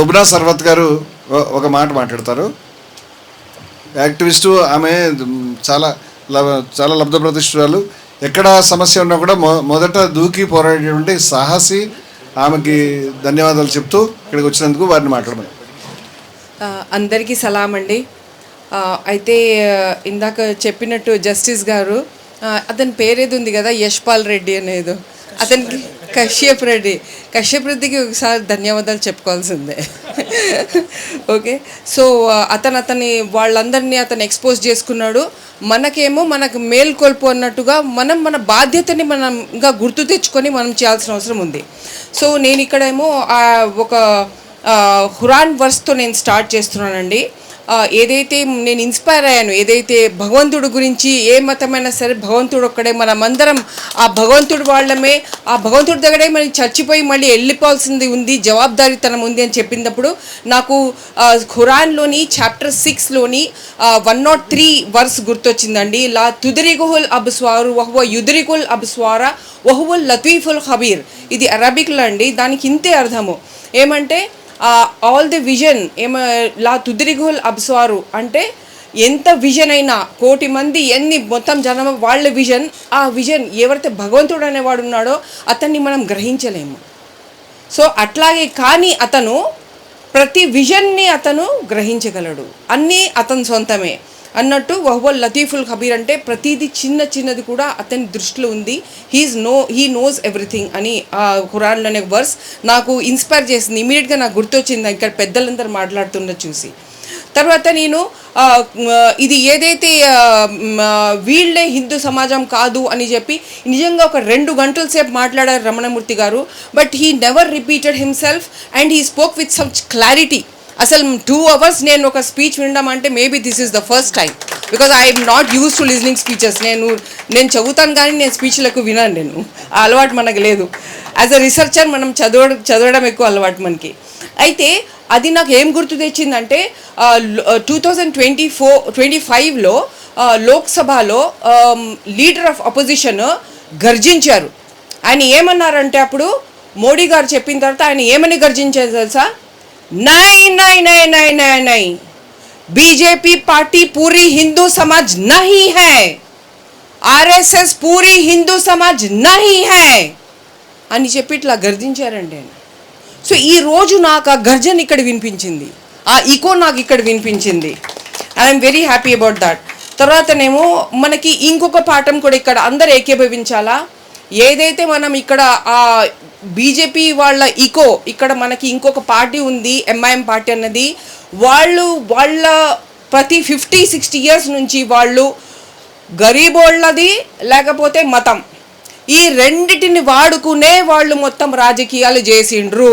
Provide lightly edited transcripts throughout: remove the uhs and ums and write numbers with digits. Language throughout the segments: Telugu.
లుబ్నా సర్వత్ గారు ఒక మాట మాట్లాడతారు. యాక్టివిస్టు, ఆమె చాలా చాలా లబ్ధ ప్రతిష్ఠురాలు. ఎక్కడ సమస్య ఉన్నా కూడా మొదట దూకి పోరాడేటువంటి సాహసి. ఆమెకి ధన్యవాదాలు చెప్తూ ఇక్కడికి వచ్చినందుకు వారిని మాట్లాడమని. అందరికీ సలాం అండి. అయితే ఇందాక చెప్పినట్టు జస్టిస్ గారు, అతని పేరేది ఉంది కదా, యశ్పాల్ రెడ్డి అనేది, అతనికి కశ్యప్ రెడ్డికి ఒకసారి ధన్యవాదాలు చెప్పుకోవాల్సిందే. ఓకే, సో అతని వాళ్ళందరినీ అతను ఎక్స్పోజ్ చేసుకున్నాడు. మనకేమో మనకు మేల్కొల్పు అన్నట్టుగా మన బాధ్యతని మనం ఇంకా గుర్తు తెచ్చుకొని మనం చేయాల్సిన అవసరం ఉంది. సో నేను ఇక్కడేమో ఒక ఖురాన్ వర్స్తో నేను స్టార్ట్ చేస్తున్నానండి. ఏదైతే నేను ఇన్స్పైర్ అయ్యాను, ఏదైతే భగవంతుడు గురించి, ఏ మతమైనా సరే భగవంతుడు ఒక్కడే, మనమందరం ఆ భగవంతుడు వాళ్ళమే, ఆ భగవంతుడి దగ్గరే మనం చచ్చిపోయి మళ్ళీ వెళ్ళిపోవాల్సింది ఉంది, జవాబుదారీతనం ఉంది అని చెప్పినప్పుడు నాకు ఖురాన్లోని చాప్టర్ 6లోని 103 వర్స్ గుర్తొచ్చిందండి. లా తుదరిగుల్ అబ్స్వారు వహువ యుదరికుల్ అబ్స్వారా వహువల్ లతీఫుల్ ఖబీర్. ఇది అరబిక్లో అండి. దానికి ఇంతే అర్థము ఏమంటే, ఆల్ ది విజన్ లా తుదరిగుల్ అబ్స్వారు అంటే ఎంత విజన్ అయినా, 1,000,000 మంది ఎన్ని మొత్తం జనం వాళ్ళ విజన్, ఆ విజన్ ఎవరైతే భగవంతుడు అనేవాడు ఉన్నాడో అతన్ని మనం గ్రహించలేము. సో అట్లాగే కానీ అతను ప్రతి విజన్ని అతను గ్రహించగలడు, అన్నీ అతని సొంతమే అన్నట్టు. వహువల్ లతీఫుల్ ఖబీర్ అంటే ప్రతిదీ చిన్నది కూడా అతని దృష్టిలో ఉంది. హీ నోస్ ఎవ్రీథింగ్ అని ఆ ఖురాన్లోనే వర్స్ నాకు ఇన్స్పైర్ చేసింది. ఇమీడియట్గా నాకు గుర్తొచ్చింది ఇక్కడ పెద్దలందరూ మాట్లాడుతున్న చూసి. తర్వాత నేను ఇది ఏదైతే వీళ్ళే హిందూ సమాజం కాదు అని చెప్పి నిజంగా ఒక 2 గంటల సేపు మాట్లాడారు రమణమూర్తి గారు. But he never repeated himself and he spoke with such clarity. అసలు 2 hours నేను ఒక స్పీచ్ వినడం అంటే maybe this is the first time, because I'm not use to listening speeches. నేను చదువుతాను కానీ నేను స్పీచ్లకు వినాను. నేను ఆ అలవాటు మనకు లేదు. యాజ్ అ రిసర్చర్ మనం చదవడం ఎక్కువ అలవాటు మనకి. అయితే అది నాకు ఏం గుర్తు తెచ్చిందంటే 2025లో లోక్సభలో లీడర్ ఆఫ్ అపోజిషన్ గర్జించారు. ఆయన ఏమన్నారంటే, అప్పుడు మోడీ గారు చెప్పిన తర్వాత ఆయన ఏమని గర్జించారు తెలుసా? नहीं नहीं नहीं नहीं नहीं नहीं, बीजेपी पार्टी पूरी हिंदू समाज नहीं है, आरएसएस पूरी हिंदू समाज नहीं है అని చెప్పి ఇట్లా గర్జించారండి ఆయన. సో ఈరోజు నాకు ఆ గర్జన ఇక్కడ వినిపించింది, ఆ ఈకో నాకు ఇక్కడ వినిపించింది. I'm very happy about that. తర్వాతనేమో మనకి ఇంకొక పాఠం కూడా ఇక్కడ అందరు ఏకీభవించాలా. ఏదైతే మనం ఇక్కడ ఆ బీజేపీ వాళ్ళ ఈకో, ఇక్కడ మనకి ఇంకొక పార్టీ ఉంది ఎంఐఎం పార్టీ అన్నది, వాళ్ళ ప్రతి 50-60 years నుంచి వాళ్ళు గరీబోళ్ళది లేకపోతే మతం, ఈ రెండిటిని వాడుకునే వాళ్ళు మొత్తం రాజకీయాలు చేసిండ్రు.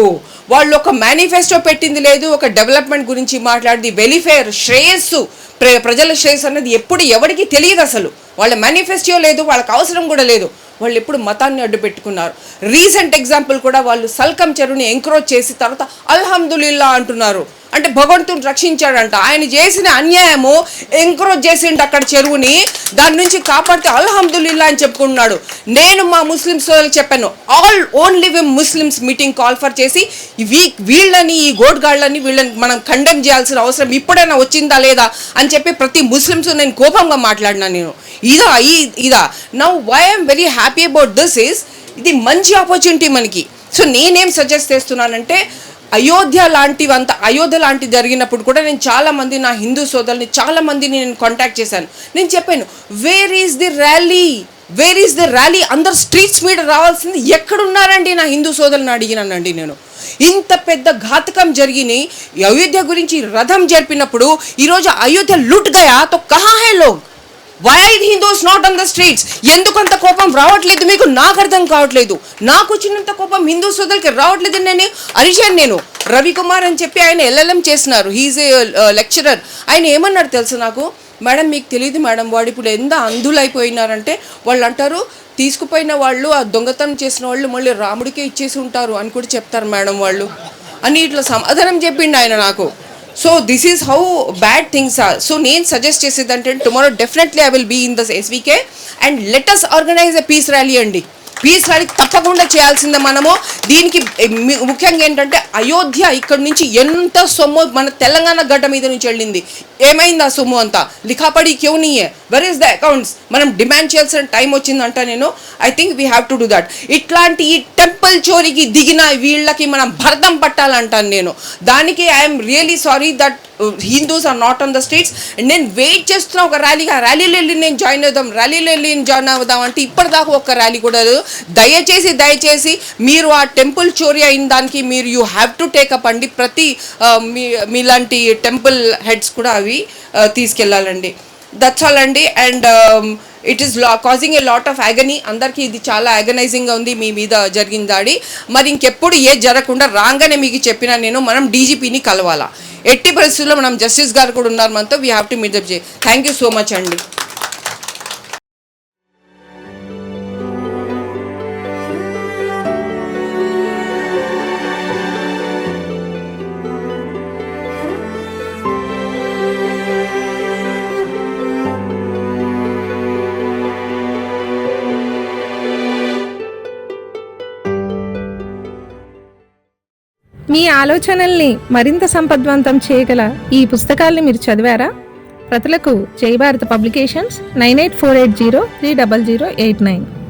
వాళ్ళు ఒక మేనిఫెస్టో పెట్టింది లేదు, ఒక డెవలప్మెంట్ గురించి మాట్లాడింది, వెలిఫేర్, శ్రేయస్సు, ప్రజల శ్రేయస్సు అనేది ఎప్పుడు ఎవరికి తెలియదు. అసలు వాళ్ళ మేనిఫెస్టో లేదు, వాళ్ళకి అవసరం కూడా లేదు. వాళ్ళు ఎప్పుడు మతాన్ని అడ్డు పెట్టుకున్నారు. రీసెంట్ ఎగ్జాంపుల్ కూడా వాళ్ళు సల్కం చెరువుని ఎంకరేజ్ చేసి తర్వాత అల్హమ్దులిల్లా అంటున్నారు. అంటే భగవంతుని రక్షించాడంట. ఆయన చేసిన అన్యాయము ఎంకరేజ్ చేసిండు అక్కడ చెరువుని, దాని నుంచి కాపాడితే అల్హమ్దులిల్లా అని చెప్పుకుంటున్నాడు. నేను మా ముస్లిమ్స్ చెప్పాను, only Muslims meeting call for చేసి వీళ్ళని, ఈ గోడ్గాళ్ళని, వీళ్ళని మనం కండెమ్ చేయాల్సిన అవసరం ఇప్పుడైనా వచ్చిందా లేదా అని చెప్పి ప్రతి ముస్లిమ్స్ నేను కోపంగా మాట్లాడినా. నేను ఇదా now why I'm very happy about this is, ఇది మంచి ఆపర్చునిటీ మనకి. సో నేనేం సజెస్ట్ చేస్తున్నానంటే, అయోధ్య లాంటి జరిగినప్పుడు కూడా నేను చాలామంది నా హిందూ సోదరుల్ని చాలామందిని నేను కాంటాక్ట్ చేశాను. నేను చెప్పాను, వేర్ ఈజ్ ది ర్యాలీ, అందరు స్ట్రీట్స్ మీద రావాల్సింది ఎక్కడున్నారండి నా హిందూ సోదరులను అడిగినానండి నేను. ఇంత పెద్ద ఘాతకం జరిగిన అయోధ్య గురించి రథం జరిపినప్పుడు ఈరోజు అయోధ్య లుట్ గయా తో కహా హై లోగ్, why are Hindus not on the streets? ఎందుకంత కోపం రావట్లేదు మీకు? నాకు అర్థం కావట్లేదు. నాకు వచ్చినంత కోపం హిందూ సోదరులకి రావట్లేదు. నేను అరిచాను. నేను రవికుమార్ అని చెప్పి ఆయన LLM చేసినారు, హీఈస్ ఏ లెక్చరర్. ఆయన ఏమన్నాడు తెలుసు నాకు, మేడం మీకు తెలియదు మేడం, వాడు ఇప్పుడు ఎంత అంధులైపోయినారంటే వాళ్ళు అంటారు తీసుకుపోయిన వాళ్ళు, ఆ దొంగతనం చేసిన వాళ్ళు మళ్ళీ రాముడికే ఇచ్చేసి ఉంటారు అని కూడా చెప్తారు మేడం వాళ్ళు అని ఇట్లా సమాధానం చెప్పిండు ఆయన నాకు. So this is how bad things are. So నేను సజెస్ట్ చేసేది అంటే, tomorrow definitely I will be in the SVK and let us organise a peace rally అండి. పీస్ ర్యాలీ తప్పకుండా చేయాల్సిందే మనము. దీనికి ముఖ్యంగా ఏంటంటే అయోధ్య ఇక్కడ నుంచి ఎంత సొమ్ము మన తెలంగాణ గడ్డ మీద నుంచి వెళ్ళింది, ఏమైంది ఆ సొమ్ము అంతా, లిఖాపడి క్యూ నీయే, వెర్ ఇస్ ద అకౌంట్స్, మనం డిమాండ్ చేయాల్సిన టైం వచ్చిందంట. నేను I think we have to do that. ఇట్లాంటి ఈ టెంపుల్ చోరీకి దిగిన వీళ్ళకి మనం భరతం పట్టాలంటాను నేను. దానికి I'm really sorry that Hindus are not on the streets. నేను వెయిట్ చేస్తున్నా ఒక ర్యాలీగా, ర్యాలీలో వెళ్ళి నేను జాయిన్ అవుదాం అంటే ఇప్పటిదాకా ఒక్క ర్యాలీ కూడా లేదు. దయచేసి మీరు ఆ టెంపుల్ చోరీ అయిన దానికి మీరు యూ హ్యావ్ టు టేకప్ అండి. ప్రతి మీలాంటి టెంపుల్ హెడ్స్ కూడా అవి తీసుకెళ్ళాలండి. దట్స్ ఆల్ అండి. And it is causing a lot of agony. అందరికీ ఇది చాలా యాగనైజింగ్గా ఉంది మీ మీద జరిగిన దాడి. మరి ఇంకెప్పుడు జరగకుండా రాగానే మీకు చెప్పినా నేను, మనం డీజీపీని కలవాలా. ఎట్టి పరిస్థితుల్లో మనం జస్టిస్ గారు కూడా ఉన్నారు మనతో, we have to meet up. Thank you so much అండి. మీ ఆలోచనల్ని మరింత సంపద్వంతం చేయగల ఈ పుస్తకాల్ని మీరు చదివారా? ప్రతులకు జై భారత్ పబ్లికేషన్స్ 9848030089.